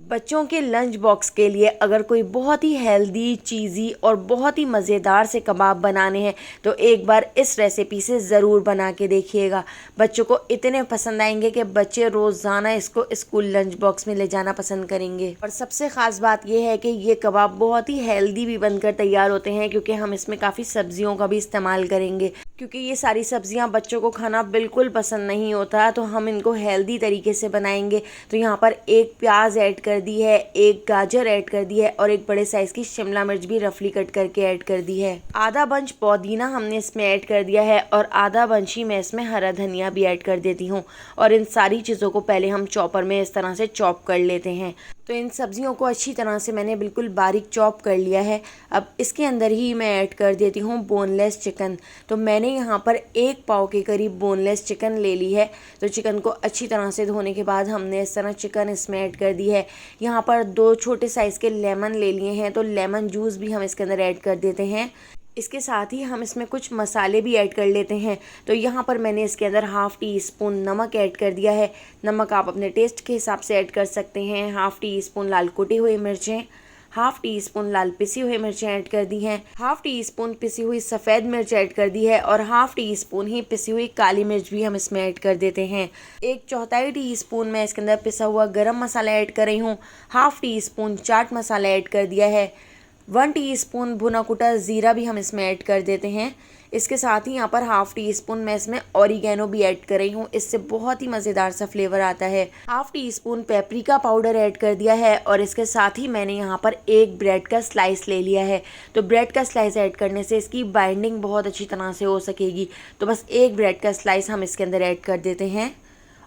बच्चों के lunch box के लिए अगर कोई बहुत ही हेल्दी, चीज़ी और बहुत ही मज़ेदार से कबाब बनाने हैं तो एक बार इस रेसिपी से ज़रूर बना के देखिएगा। बच्चों को इतने पसंद आएंगे कि बच्चे रोज़ाना इसको स्कूल लंच बॉक्स में ले जाना पसंद करेंगे। और सबसे ख़ास बात यह है कि ये कबाब बहुत ही हेल्दी भी बनकर तैयार होते हैं, क्योंकि हम इसमें काफ़ी सब्जियों का भी इस्तेमाल करेंगे। क्योंकि ये सारी सब्जियां बच्चों को खाना बिल्कुल पसंद नहीं होता, तो हम इनको हेल्दी तरीके से बनाएंगे। तो यहाँ पर एक प्याज ऐड कर दी है, एक गाजर ऐड कर दी है और एक बड़े साइज की शिमला मिर्च भी रफली कट करके ऐड कर दी है। आधा बंच पुदीना हमने इसमें ऐड कर दिया है और आधा बंच ही मैं इसमें हरा धनिया भी ऐड कर देती हूँ। और इन सारी चीज़ों को पहले हम चॉपर में इस तरह से चॉप कर लेते हैं। तो इन सब्जियों को अच्छी तरह से मैंने बिल्कुल बारीक चॉप कर लिया है। अब इसके अंदर ही मैं ऐड कर देती हूँ बोनलेस चिकन। तो मैंने यहाँ पर 1 पाव के करीब बोनलेस चिकन ले ली है। तो चिकन को अच्छी तरह से धोने के बाद हमने इस तरह चिकन इसमें ऐड कर दी है। यहाँ पर 2 छोटे साइज़ के लेमन ले लिए हैं, तो लेमन जूस भी हम इसके अंदर ऐड कर देते हैं। इसके साथ ही हम इसमें कुछ मसाले भी ऐड कर लेते हैं। तो यहाँ पर मैंने इसके अंदर ½ टी स्पून नमक ऐड कर दिया है। नमक आप अपने टेस्ट के हिसाब से ऐड कर सकते हैं। ½ टी स्पून लाल कुटी हुई मिर्चें, ½ टी स्पून लाल पिसी हुई मिर्चें ऐड कर दी हैं, ½ टी स्पून पिसी हुई सफ़ेद मिर्च ऐड कर दी है और ½ टी स्पून ही पिसी हुई काली मिर्च भी हम इसमें ऐड कर देते हैं। 1/4 टी स्पून मैं इसके अंदर पिसा हुआ गरम मसाला ऐड कर रही हूँ। ½ tea spoon chaat masala add कर दिया है। 1 टीस्पून भुना कुटा ज़ीरा भी हम इसमें ऐड कर देते हैं। इसके साथ ही यहाँ पर ½ टी स्पून मैं इसमें ऑरिगेनो भी ऐड कर रही हूँ, इससे बहुत ही मज़ेदार सा फ्लेवर आता है। ½ tea spoon paprika powder add कर दिया है और इसके साथ ही मैंने यहाँ पर एक ब्रेड का स्लाइस ले लिया है। तो ब्रेड का स्लाइस ऐड करने से इसकी बाइंडिंग बहुत अच्छी तरह से हो सकेगी। तो बस एक ब्रेड का स्लाइस हम इसके अंदर ऐड कर देते हैं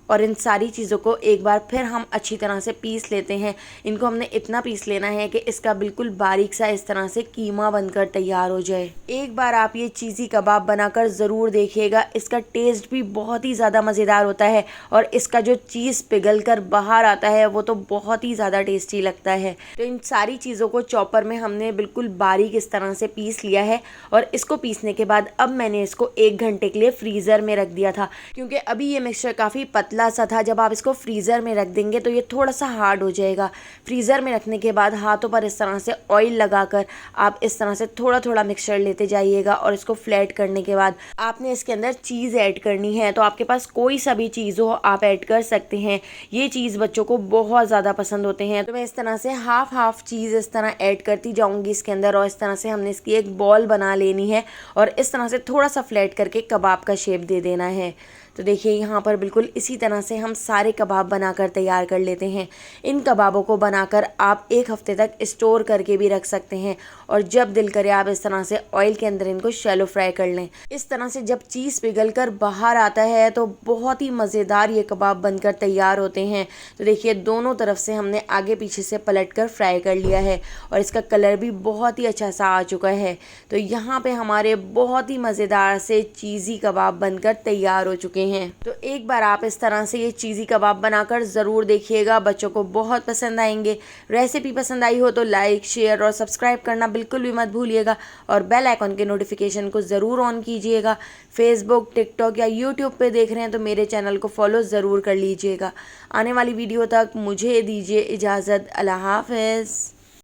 और इन सारी चीज़ों को एक बार फिर हम अच्छी तरह से पीस लेते हैं। इनको हमने इतना पीस लेना है कि इसका बिल्कुल बारीक सा इस तरह से कीमा बनकर तैयार हो जाए। एक बार आप ये चीज़ी कबाब बनाकर ज़रूर देखिएगा। इसका टेस्ट भी बहुत ही ज़्यादा मज़ेदार होता है और इसका जो चीज़ पिघल कर बाहर आता है वो तो बहुत ही ज़्यादा टेस्टी लगता है। तो इन सारी चीज़ों को चॉपर में हमने बिल्कुल बारीक इस तरह से पीस लिया है और इसको पीसने के बाद अब मैंने इसको 1 घंटे के लिए फ्रीज़र में रख दिया था, क्योंकि अभी ये मिक्सचर काफ़ी पतला सा था। जब आप इसको फ्रीज़र में रख देंगे तो ये थोड़ा सा हार्ड हो जाएगा। फ्रीज़र में रखने के बाद हाथों पर इस तरह से ऑयल लगाकर आप इस तरह से थोड़ा थोड़ा मिक्सचर लेते जाइएगा और इसको फ्लैट करने के बाद आपने इसके अंदर चीज़ ऐड करनी है। तो आपके पास कोई सा भी चीज़ हो आप ऐड कर सकते हैं। ये चीज़ बच्चों को बहुत ज़्यादा पसंद होते हैं। तो मैं इस तरह से हाफ चीज़ इस तरह ऐड करती जाऊँगी इसके अंदर और इस तरह से हमने इसकी एक बॉल बना लेनी है और इस तरह से थोड़ा सा फ्लैट करके कबाब का शेप दे देना है। तो देखिए यहाँ पर बिल्कुल इसी तरह से हम सारे कबाब बनाकर तैयार कर लेते हैं। इन कबाबों को बनाकर आप 1 हफ्ते तक स्टोर करके भी रख सकते हैं और जब दिल करे आप इस तरह से ऑयल के अंदर इनको शैलो फ्राई कर लें। इस तरह से जब चीज़ पिघल कर बाहर आता है तो बहुत ही मज़ेदार ये कबाब बनकर तैयार होते हैं। तो देखिए दोनों तरफ से हमने आगे पीछे से पलट कर फ्राई कर लिया है और इसका कलर भी बहुत ही अच्छा सा आ चुका है। तो यहाँ पे हमारे बहुत ही मज़ेदार से चीज़ी कबाब बनकर तैयार हो चुके हैं। तो एक बार आप इस तरह से ये चीज़ी कबाब बनाकर ज़रूर देखिएगा, बच्चों को बहुत पसंद आएंगे। रेसिपी पसंद आई हो तो लाइक, शेयर और सब्सक्राइब करना बिल्कुल भी मत भूलिएगा और बेल आइकन के नोटिफिकेशन को ज़रूर ऑन कीजिएगा। फेसबुक, टिकटॉक या यूट्यूब पे देख रहे हैं तो मेरे चैनल को फॉलो ज़रूर कर लीजिएगा। आने वाली वीडियो तक मुझे दीजिए इजाज़त। अल्लाह हाफ़िज़।